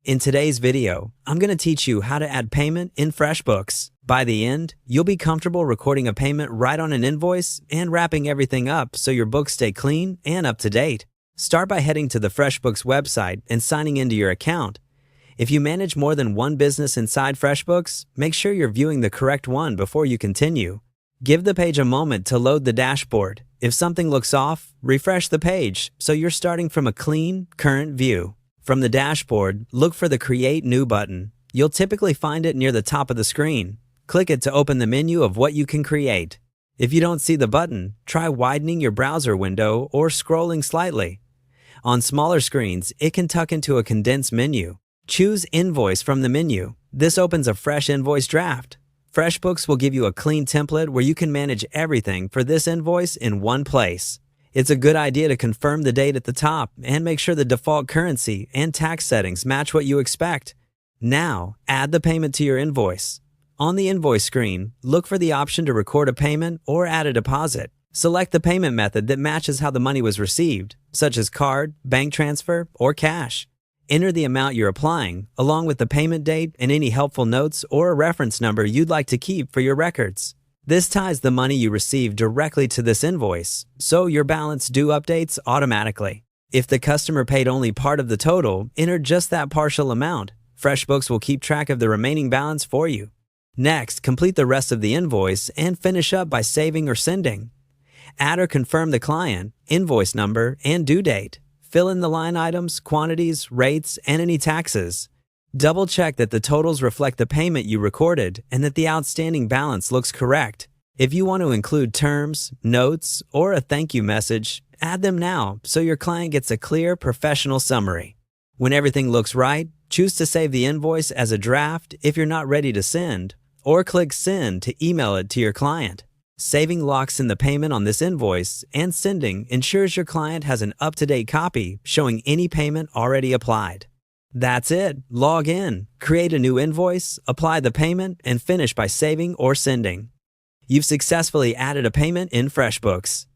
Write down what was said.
In today's video, I'm going to teach you how to add payment in FreshBooks. By the end, you'll be comfortable recording a payment right on an invoice and wrapping everything up so your books stay clean and up to date. Start by heading to the FreshBooks website and signing into your account. If you manage more than one business inside FreshBooks, make sure you're viewing the correct one before you continue. Give the page a moment to load the dashboard. If something looks off, refresh the page so you're starting from a clean, current view. From the dashboard, look for the Create New button. You'll typically find it near the top of the screen. Click it to open the menu of what you can create. If you don't see the button, try widening your browser window or scrolling slightly. On smaller screens, it can tuck into a condensed menu. Choose Invoice from the menu. This opens a fresh invoice draft. FreshBooks will give you a clean template where you can manage everything for this invoice in one place. It's a good idea to confirm the date at the top and make sure the default currency and tax settings match what you expect. Now, add the payment to your invoice. On the invoice screen, look for the option to record a payment or add a deposit. Select the payment method that matches how the money was received, such as card, bank transfer, or cash. Enter the amount you're applying, along with the payment date and any helpful notes or a reference number you'd like to keep for your records. This ties the money you receive directly to this invoice, so your balance due updates automatically. If the customer paid only part of the total, enter just that partial amount. FreshBooks will keep track of the remaining balance for you. Next, complete the rest of the invoice and finish up by saving or sending. Add or confirm the client, invoice number, and due date. Fill in the line items, quantities, rates, and any taxes. Double-check that the totals reflect the payment you recorded and that the outstanding balance looks correct. If you want to include terms, notes, or a thank you message, add them now so your client gets a clear, professional summary. When everything looks right, choose to save the invoice as a draft if you're not ready to send, or click Send to email it to your client. Saving locks in the payment on this invoice, and sending ensures your client has an up-to-date copy showing any payment already applied. That's it. Log in, create a new invoice, apply the payment, and finish by saving or sending. You've successfully added a payment in FreshBooks.